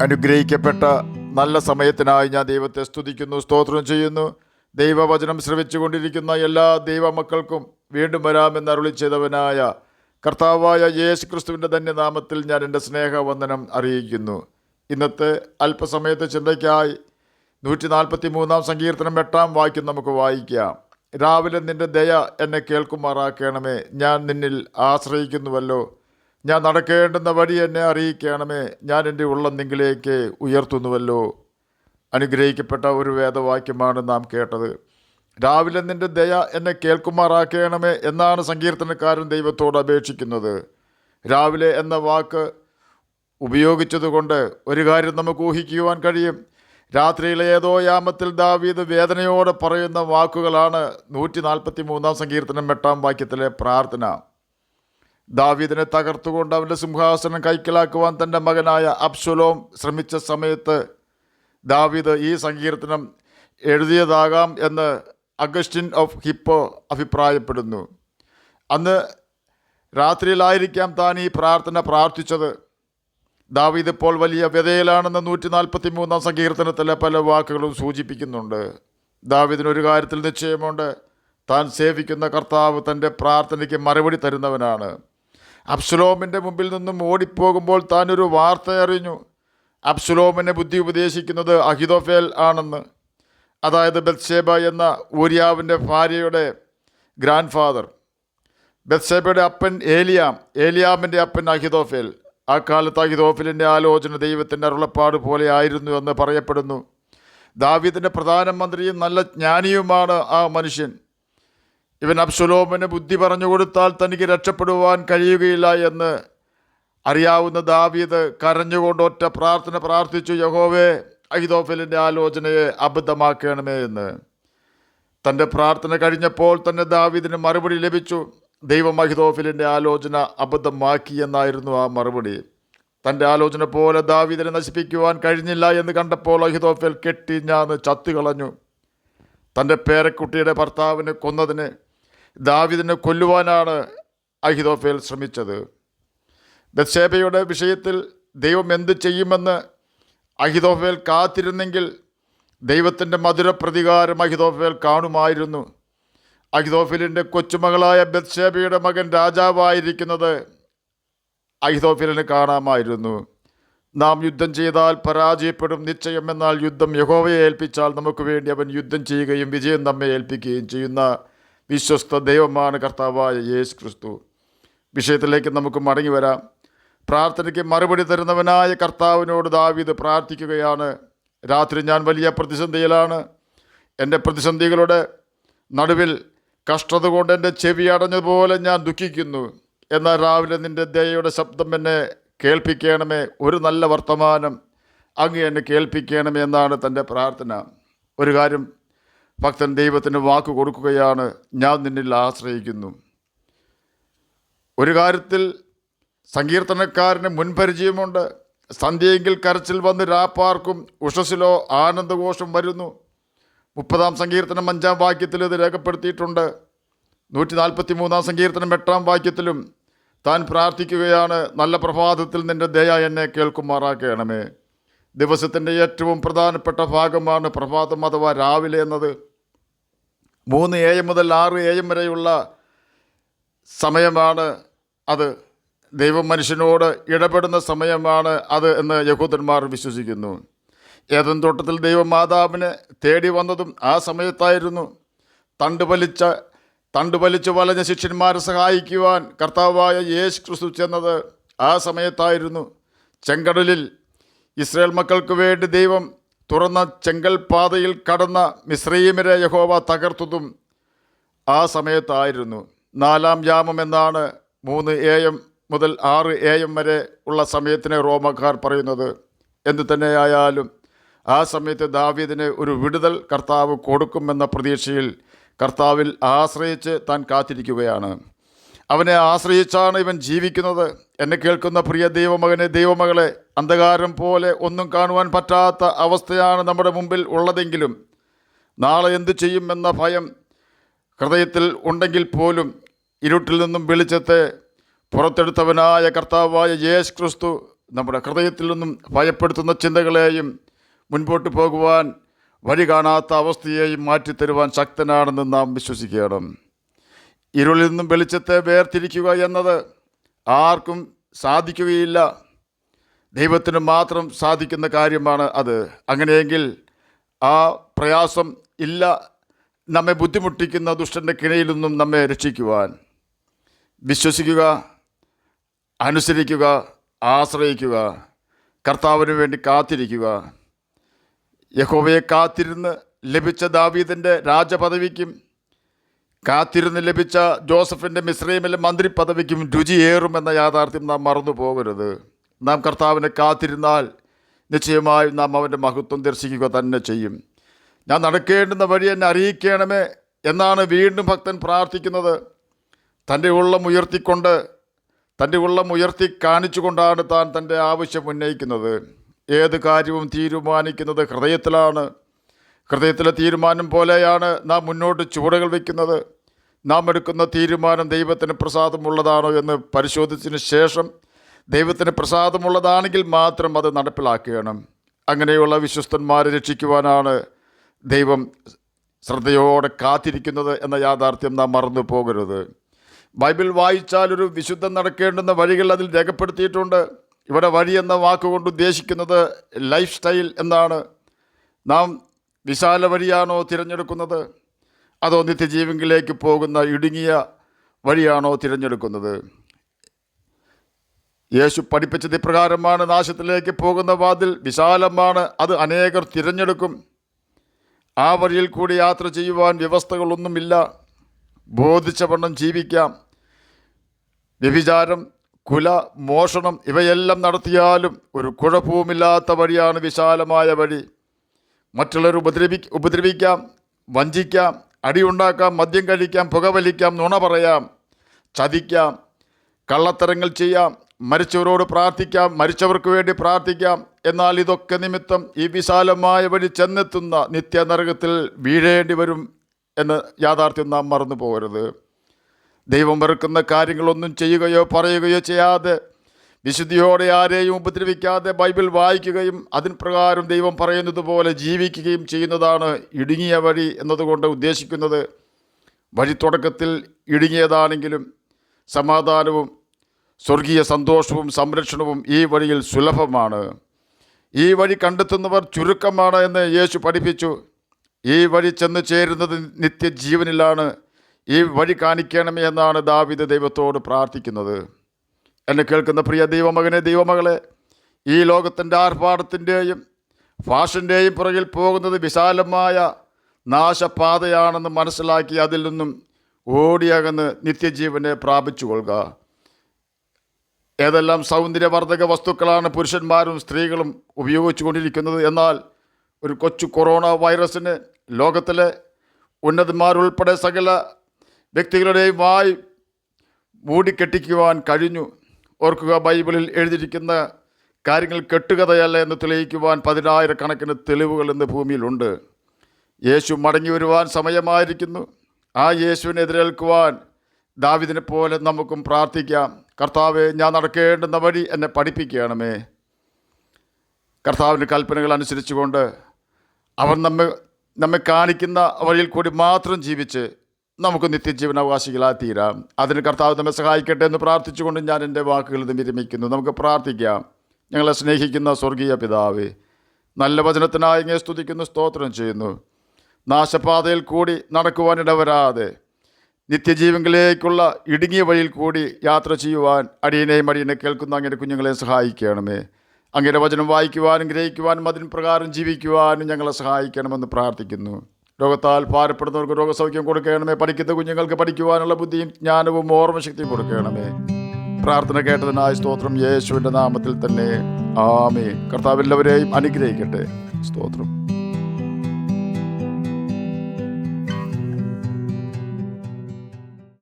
അനുഗ്രഹിക്കപ്പെട്ട നല്ല സമയത്തിനായി ഞാൻ ദൈവത്തെ സ്തുതിക്കുന്നു, സ്തോത്രം ചെയ്യുന്നു. ദൈവവചനം ശ്രവിച്ചുകൊണ്ടിരിക്കുന്ന എല്ലാ ദൈവമക്കൾക്കും വീണ്ടും വരാമെന്ന് അരുളി ചെയ്തവനായ കർത്താവായ യേശു ക്രിസ്തുവിൻ്റെ ധന്യനാമത്തിൽ ഞാൻ എൻ്റെ സ്നേഹവന്ദനം അറിയിക്കുന്നു. ഇന്നത്തെ അല്പസമയത്തെ ചിന്തയ്ക്കായി 143 സങ്കീർത്തനം 8 വാക്യം നമുക്ക് വായിക്കാം. രാവിലെ നിൻ്റെ ദയ എന്നെ കേൾക്കുമാറാക്കണമേ, ഞാൻ നിന്നിൽ ആശ്രയിക്കുന്നുവല്ലോ. ഞാൻ നടക്കേണ്ടുന്ന വഴി എന്നെ അറിയിക്കണമേ, ഞാൻ എൻ്റെ ഉള്ളം നിങ്കിലേക്ക് ഉയർത്തുന്നുവല്ലോ. അനുഗ്രഹിക്കപ്പെട്ട ഒരു വേദവാക്യമാണ് നാം കേട്ടത്. രാവിലെ നിൻ്റെ ദയ എന്നെ കേൾക്കുമാറാക്കണമേ എന്നാണ് സങ്കീർത്തനക്കാരൻ ദൈവത്തോട് അപേക്ഷിക്കുന്നത്. രാവിലെ എന്ന വാക്ക് ഉപയോഗിച്ചതുകൊണ്ട് ഒരു കാര്യം നമുക്ക് ഊഹിക്കുവാൻ കഴിയും. രാത്രിയിലെ ഏതോ യാമത്തിൽ ദാവീദ് വേദനയോടെ പറയുന്ന വാക്കുകളാണ് 143 സങ്കീർത്തനം 8 വാക്യത്തിലെ പ്രാർത്ഥന. ദാവീദിനെ തകർത്തുകൊണ്ട് അവൻ്റെ സിംഹാസനം കൈക്കലാക്കുവാൻ തൻ്റെ മകനായ അബ്ശലോം ശ്രമിച്ച സമയത്ത് ദാവീദ് ഈ സങ്കീർത്തനം എഴുതിയതാകാം എന്ന് അഗസ്റ്റിൻ ഓഫ് ഹിപ്പോ അഭിപ്രായപ്പെടുന്നു. അന്ന് രാത്രിയിലായിരിക്കാം താൻ ഈ പ്രാർത്ഥന പ്രാർത്ഥിച്ചത്. ദാവീദ് ഇപ്പോൾ വലിയ വ്യതയിലാണെന്ന് 143 സങ്കീർത്തനത്തിലെ പല വാക്കുകളും സൂചിപ്പിക്കുന്നുണ്ട്. ദാവീദിനൊരു കാര്യത്തിൽ നിശ്ചയമുണ്ട്, താൻ സേവിക്കുന്ന കർത്താവ് തൻ്റെ പ്രാർത്ഥനയ്ക്ക് മറുപടി തരുന്നവനാണ്. അബ്ശലോമിൻ്റെ മുമ്പിൽ നിന്നും ഓടിപ്പോകുമ്പോൾ താൻ ഒരു വാർത്ത അറിഞ്ഞു. അബ്ശലോമിനെ ബുദ്ധി ഉപദേശിക്കുന്നത് അഹിതോഫേൽ ആണെന്ന്, അതായത് ബത്ശേബ എന്ന ഊരിയാവിൻ്റെ ഭാര്യയുടെ ഗ്രാൻഡ് ഫാദർ. ബത്ശേബയുടെ അപ്പൻ ഏലിയാമിൻ്റെ അപ്പൻ അഹിതോഫേൽ. ആ കാലത്ത് അഹിതോഫേലിൻ്റെ ആലോചന ദൈവത്തിൻ്റെ അരുളപ്പാട് പോലെ ആയിരുന്നു എന്ന് പറയപ്പെടുന്നു. ദാവീദിൻ്റെ പ്രധാനമന്ത്രിയും നല്ല ജ്ഞാനിയുമാണ് ആ മനുഷ്യൻ. ഇവൻ അബ്ശലോമിന് ബുദ്ധി പറഞ്ഞു കൊടുത്താൽ തനിക്ക് രക്ഷപ്പെടുവാൻ കഴിയുകയില്ല എന്ന് അറിയാവുന്ന ദാവീദ് കരഞ്ഞുകൊണ്ട് ഒറ്റ പ്രാർത്ഥന പ്രാർത്ഥിച്ചു, യഹോവേ, അഹിതോഫേലിൻ്റെ ആലോചനയെ അബദ്ധമാക്കണമേ എന്ന്. തൻ്റെ പ്രാർത്ഥന കഴിഞ്ഞപ്പോൾ തന്നെ ദാവീദിന് മറുപടി ലഭിച്ചു. ദൈവം അഹിതോഫേലിൻ്റെ ആലോചന അബദ്ധമാക്കി എന്നായിരുന്നു ആ മറുപടി. തൻ്റെ ആലോചന പോലെ ദാവീദിനെ നശിപ്പിക്കുവാൻ കഴിഞ്ഞില്ല എന്ന് കണ്ടപ്പോൾ അഹിതോഫേൽ കെട്ടിഞ്ഞാന്ന് ചത്തുകളഞ്ഞു. തൻ്റെ പേരക്കുട്ടിയുടെ ഭർത്താവിനെ കൊന്നതിന് ദാവീദിനെ കൊല്ലുവാനാണ് അഹിതോഫേൽ ശ്രമിച്ചത്. ബത്ശേബയുടെ വിഷയത്തിൽ ദൈവം എന്ത് ചെയ്യുമെന്ന് അഹിതോഫേൽ കാത്തിരുന്നെങ്കിൽ ദൈവത്തിൻ്റെ മധുര പ്രതികാരം അഹിതോഫേൽ കാണുമായിരുന്നു. അഹിതോഫേലിൻ്റെ കൊച്ചുമകളായ ബത്ശേബയുടെ മകൻ രാജാവായിരിക്കുന്നത് അഹിതോഫേലിന് കാണാമായിരുന്നു. നാം യുദ്ധം ചെയ്താൽ പരാജയപ്പെടും നിശ്ചയം, എന്നാൽ യുദ്ധം യഹോവയെ ഏൽപ്പിച്ചാൽ നമുക്ക് വേണ്ടി അവൻ യുദ്ധം ചെയ്യുകയും വിജയം നമ്മെ ഏൽപ്പിക്കുകയും ചെയ്യുന്ന വിശ്വസ്ത ദൈവമാണ് കർത്താവായ യേശു ക്രിസ്തു. വിഷയത്തിലേക്ക് നമുക്ക് മടങ്ങി വരാം. പ്രാർത്ഥനയ്ക്ക് മറുപടി തരുന്നവനായ കർത്താവിനോട് ദാവീദ് പ്രാർത്ഥിക്കുകയാണ്. രാത്രി ഞാൻ വലിയ പ്രതിസന്ധിയിലാണ്. എൻ്റെ പ്രതിസന്ധികളുടെ നടുവിൽ കഷ്ടത കൊണ്ട് എൻ്റെ ചെവി അടഞ്ഞതുപോലെ ഞാൻ ദുഃഖിക്കുന്നു. എന്നാൽ രാവിലെ നിൻ്റെ ദയയുടെ ശബ്ദം എന്നെ കേൾപ്പിക്കണമേ, ഒരു നല്ല വർത്തമാനം അങ്ങ് എന്നെ കേൾപ്പിക്കണമേ എന്നാണ് തൻ്റെ പ്രാർത്ഥന. ഒരു കാര്യം ഭക്തൻ ദൈവത്തിന് വാക്ക് കൊടുക്കുകയാണ്, ഞാൻ നിന്നിൽ ആശ്രയിക്കുന്നു. ഒരു കാര്യത്തിൽ സങ്കീർത്തനക്കാരന് മുൻപരിചയമുണ്ട്. സന്ധ്യയെങ്കിൽ കരച്ചിൽ വന്ന് രാപ്പാർക്കും, ഉഷസ്സിലോ ആനന്ദഘോഷം വരുന്നു. 30 സങ്കീർത്തനം 5 വാക്യത്തിൽ ഇത് രേഖപ്പെടുത്തിയിട്ടുണ്ട്. 143 സങ്കീർത്തനം 8 വാക്യത്തിലും താൻ പ്രാർത്ഥിക്കുകയാണ്, നല്ല പ്രഭാതത്തിൽ നിൻ്റെ ദയ എന്നെ കേൾക്കുമാറാക്കണമേ. ദിവസത്തിൻ്റെ ഏറ്റവും പ്രധാനപ്പെട്ട ഭാഗമാണ് പ്രഭാതം അഥവാ രാവിലെ എന്നത്. 3 AM മുതൽ 6 AM വരെയുള്ള സമയമാണ് അത്. ദൈവം മനുഷ്യനോട് ഇടപെടുന്ന സമയമാണ് അത് എന്ന് യഹൂദന്മാർ വിശ്വസിക്കുന്നു. ഏദൻ തോട്ടത്തിൽ ദൈവം മാതാവിനെ തേടി വന്നതും ആ സമയത്തായിരുന്നു. തണ്ടുപലിച്ച് വലഞ്ഞ ശിഷ്യന്മാരെ സഹായിക്കുവാൻ കർത്താവായ യേശു ക്രിസ്തു ചെന്നത് ആ സമയത്തായിരുന്നു. ചെങ്കടലിൽ ഇസ്രായേൽ മക്കൾക്ക് വേണ്ടി ദൈവം തുറന്ന ചെങ്കൽ പാതയിൽ കടന്ന മിസ്രയീമിനെ യഹോവ തകർത്തതും ആ സമയത്തായിരുന്നു. 4 യാമം എന്നാണ് 3 AM മുതൽ 6 AM വരെ ഉള്ള സമയത്തിനെ റോമക്കാർ പറയുന്നത്. എന്തു തന്നെയായാലും ആ സമയത്ത് ദാവീദിന് ഒരു വിടുതൽ കർത്താവ് കൊടുക്കുമെന്ന പ്രതീക്ഷയിൽ കർത്താവിൽ ആശ്രയിച്ച് താൻ കാത്തിരിക്കുകയാണ്. അവനെ ആശ്രയിച്ചാണ് ഇവൻ ജീവിക്കുന്നത്. എന്നെ കേൾക്കുന്ന പ്രിയ ദൈവമകനെ, ദൈവമകളെ, അന്ധകാരം പോലെ ഒന്നും കാണുവാൻ പറ്റാത്ത അവസ്ഥയാണ് നമ്മുടെ മുമ്പിൽ ഉള്ളതെങ്കിലും നാളെ എന്തു ചെയ്യുമെന്ന ഭയം ഹൃദയത്തിൽ ഉണ്ടെങ്കിൽ പോലും ഇരുട്ടിൽ നിന്നും വെളിച്ചത്തെ പുറത്തെടുത്തവനായ കർത്താവായ യേശു ക്രിസ്തു നമ്മുടെ ഹൃദയത്തിൽ നിന്നും ഭയപ്പെടുത്തുന്ന ചിന്തകളെയും മുൻപോട്ട് പോകുവാൻ വഴി കാണാത്ത അവസ്ഥയെയും മാറ്റിത്തരുവാൻ ശക്തനാണെന്ന് നാം വിശ്വസിക്കണം. ഇരുളിൽ നിന്നും വെളിച്ചത്തെ വേർതിരിക്കുക എന്നത് ആർക്കും സാധിക്കുകയില്ല. ദൈവത്തിന് മാത്രം സാധിക്കുന്ന കാര്യമാണ് അത്. അങ്ങനെയെങ്കിൽ ആ പ്രയാസം ഇല്ല നമ്മെ ബുദ്ധിമുട്ടിക്കുന്ന ദുഷ്ടൻ്റെ കിണയിൽ നിന്നും നമ്മെ രക്ഷിക്കുവാൻ. വിശ്വസിക്കുക, അനുസരിക്കുക, ആശ്രയിക്കുക, കർത്താവിന് വേണ്ടി കാത്തിരിക്കുക. യഹോവയെ കാത്തിരുന്ന് ലഭിച്ച ദാവീദിൻ്റെ രാജപദവിക്കും കാത്തിരുന്ന് ലഭിച്ച ജോസഫിൻ്റെ മിസ്രൈമിലെ മന്ത്രി പദവിക്കും രുചിയേറുമെന്ന യാഥാർത്ഥ്യം നാം മറന്നു പോകരുത്. നാം കർത്താവിനെ കാത്തിരുന്നാൽ നിശ്ചയമായും നാം അവൻ്റെ മഹത്വം ദർശിക്കുക തന്നെ ചെയ്യും. ഞാൻ നടക്കേണ്ടുന്ന വഴി എന്നെ അറിയിക്കണമേ എന്നാണ് വീണ്ടും ഭക്തൻ പ്രാർത്ഥിക്കുന്നത്. തൻ്റെ ഉള്ളം ഉയർത്തി കാണിച്ചുകൊണ്ടാണ് താൻ തൻ്റെ ആവശ്യം ഉന്നയിക്കുന്നത്. ഏത് കാര്യവും തീരുമാനിക്കുന്നത് ഹൃദയത്തിലാണ്. ഹൃദയത്തിലെ തീരുമാനം പോലെയാണ് നാം മുന്നോട്ട് ചുവടുകൾ വയ്ക്കുന്നത്. നാം എടുക്കുന്ന തീരുമാനം ദൈവത്തിന് പ്രസാദമുള്ളതാണോ എന്ന് പരിശോധിച്ചതിന് ശേഷം ദൈവത്തിന് പ്രസാദമുള്ളതാണെങ്കിൽ മാത്രം അത് നടപ്പിലാക്കണം. അങ്ങനെയുള്ള വിശ്വസ്തന്മാരെ രക്ഷിക്കുവാനാണ് ദൈവം ശ്രദ്ധയോടെ കാത്തിരിക്കുന്നത് എന്ന യാഥാർത്ഥ്യം നാം മറന്നു പോകരുത്. ബൈബിൾ വായിച്ചാൽ ഒരു വിശുദ്ധൻ നടക്കേണ്ടുന്ന വഴികൾ അതിൽ രേഖപ്പെടുത്തിയിട്ടുണ്ട്. ഇവിടെ വഴി എന്ന വാക്കുകൊണ്ട് ഉദ്ദേശിക്കുന്നത് ലൈഫ് സ്റ്റൈൽ എന്നാണ്. നാം വിശാല വഴിയാണോ തിരഞ്ഞെടുക്കുന്നത്, അതോ നിത്യജീവനിലേക്ക് പോകുന്ന ഇടുങ്ങിയ വഴിയാണോ തിരഞ്ഞെടുക്കുന്നത്? യേശു പഠിപ്പിച്ചത് ഇപ്രകാരമാണ്: നാശത്തിലേക്ക് പോകുന്ന വാതിൽ വിശാലമാണ്, അത് അനേകർ തിരഞ്ഞെടുക്കും. ആ വഴിയിൽ കൂടി യാത്ര ചെയ്യുവാൻ വ്യവസ്ഥകളൊന്നുമില്ല. ബോധിച്ച വണ്ണം ജീവിക്കാം. വ്യഭിചാരം, കുല, മോഷണം ഇവയെല്ലാം നടത്തിയാലും ഒരു കുഴപ്പവുമില്ലാത്ത വഴിയാണ് വിശാലമായ വഴി. മറ്റുള്ളവർ ഉപദ്രവിക്കാം, വഞ്ചിക്കാം, അടിയുണ്ടാക്കാം, മദ്യം കഴിക്കാം, പുകവലിക്കാം, നുണ പറയാം, ചതിക്കാം, കള്ളത്തരങ്ങൾ ചെയ്യാം, മരിച്ചവരോട് പ്രാർത്ഥിക്കാം, മരിച്ചവർക്ക് വേണ്ടി പ്രാർത്ഥിക്കാം. എന്നാൽ ഇതൊക്കെ നിമിത്തം ഈ വിശാലമായ വഴി ചെന്നെത്തുന്ന നിത്യനരകത്തിൽ വീഴേണ്ടി വരും എന്ന യാഥാർത്ഥ്യം നാം മറന്നു പോകരുത്. ദൈവം വെറുക്കുന്ന കാര്യങ്ങളൊന്നും ചെയ്യുകയോ പറയുകയോ ചെയ്യാതെ, വിശുദ്ധിയോടെ ആരെയും ഉപദ്രവിക്കാതെ ബൈബിൾ വായിക്കുകയും അതിന് പ്രകാരം ദൈവം പറയുന്നത് പോലെ ജീവിക്കുകയും ചെയ്യുന്നതാണ് ഇടുങ്ങിയ വഴി എന്നതുകൊണ്ട് ഉദ്ദേശിക്കുന്നത്. വഴി തുടക്കത്തിൽ ഇടുങ്ങിയതാണെങ്കിലും സമാധാനവും സ്വർഗീയ സന്തോഷവും സംരക്ഷണവും ഈ വഴിയിൽ സുലഭമാണ്. ഈ വഴി കണ്ടെത്തുന്നവർ ചുരുക്കമാണ് എന്ന് യേശു പഠിപ്പിച്ചു. ഈ വഴി ചെന്ന് ചേരുന്നത് നിത്യജീവനിലാണ്. ഈ വഴി കാണിക്കണമേ എന്നാണ് ദാവീദ് ദൈവത്തോട് പ്രാർത്ഥിക്കുന്നത്. എന്നെ കേൾക്കുന്ന പ്രിയ ദൈവമകനെ, ദൈവമകളെ, ഈ ലോകത്തിൻ്റെ ആർഭാടത്തിൻ്റെയും ഫാഷൻ്റെയും പുറകിൽ പോകുന്നത് വിശാലമായ നാശപാതയാണെന്ന് മനസ്സിലാക്കി അതിൽ നിന്നും ഓടിയകന്ന് നിത്യജീവനെ പ്രാപിച്ചു കൊള്ളുക. ഏതെല്ലാം സൗന്ദര്യവർദ്ധക വസ്തുക്കളാണ് പുരുഷന്മാരും സ്ത്രീകളും ഉപയോഗിച്ചു കൊണ്ടിരിക്കുന്നത്. എന്നാൽ ഒരു കൊച്ചു കൊറോണ വൈറസിന് ലോകത്തിലെ ഉന്നതന്മാരുൾപ്പെടെ സകല വ്യക്തികളുടെയും വായി മൂടിക്കെട്ടിക്കുവാൻ കഴിഞ്ഞു. ഓർക്കുക, ബൈബിളിൽ എഴുതിയിരിക്കുന്ന കാര്യങ്ങൾ കെട്ടുകഥയല്ല എന്ന് തെളിയിക്കുവാൻ 10,000 തെളിവുകൾ ഇന്ന് ഭൂമിയിലുണ്ട്. യേശു മടങ്ങി വരുവാൻ സമയമായിരിക്കുന്നു. ആ യേശുവിനെ എതിരേൽക്കുവാൻ ദാവീദിനെ പോലെ നമുക്കും പ്രാർത്ഥിക്കാം. കർത്താവേ, ഞാൻ നടക്കേണ്ടുന്ന വഴി എന്നെ പഠിപ്പിക്കണമേ. കർത്താവിൻ്റെ കൽപ്പനകൾ അനുസരിച്ചുകൊണ്ട് അവൻ നമ്മെ കാണിക്കുന്ന വഴിയിൽ കൂടി മാത്രം ജീവിച്ച് നമുക്ക് നിത്യജീവനാവകാശികളായി തീരാം. അതിന് കർത്താവ് നമ്മെ സഹായിക്കട്ടെ എന്ന് പ്രാർത്ഥിച്ചുകൊണ്ട് ഞാൻ എൻ്റെ വാക്കുകൾ വിരമിക്കുന്നു. നമുക്ക് പ്രാർത്ഥിക്കാം. ഞങ്ങളെ സ്നേഹിക്കുന്ന സ്വർഗീയ പിതാവേ, നല്ല വചനത്തിനായി അങ്ങയെ സ്തുതിക്കുന്നു, സ്തോത്രം ചെയ്യുന്നു. നാശപാതയിൽ കൂടി നടക്കുവാനിടവരാതെ നിത്യജീവനിലേക്കുള്ള ഇടുങ്ങിയ വഴിയിൽ കൂടി യാത്ര ചെയ്യുവാൻ അടിയനെ കേൾക്കുന്ന അങ്ങയുടെ കുഞ്ഞുങ്ങളെ സഹായിക്കണമേ. അങ്ങയുടെ വചനം വായിക്കുവാനും ഗ്രഹിക്കുവാനും അതിന് പ്രകാരം ജീവിക്കുവാനും ഞങ്ങളെ സഹായിക്കണമെന്ന് പ്രാർത്ഥിക്കുന്നു. രോഗത്താൽ ഭാരപ്പെടുന്നവർക്ക് രോഗസൗഖ്യം കൊടുക്കണമേ. പഠിക്കുന്ന കുഞ്ഞുങ്ങൾക്ക് പഠിക്കുവാനുള്ള ബുദ്ധിയും ജ്ഞാനവും ഓർമ്മശക്തിയും കൊടുക്കണമേ. പ്രാർത്ഥന കേട്ടതിനായി സ്തോത്രം. യേശുവിൻ്റെ നാമത്തിൽ തന്നെ ആമേൻ. കർത്താവ് എല്ലാവരെയും അനുഗ്രഹിക്കട്ടെ. സ്തോത്രം.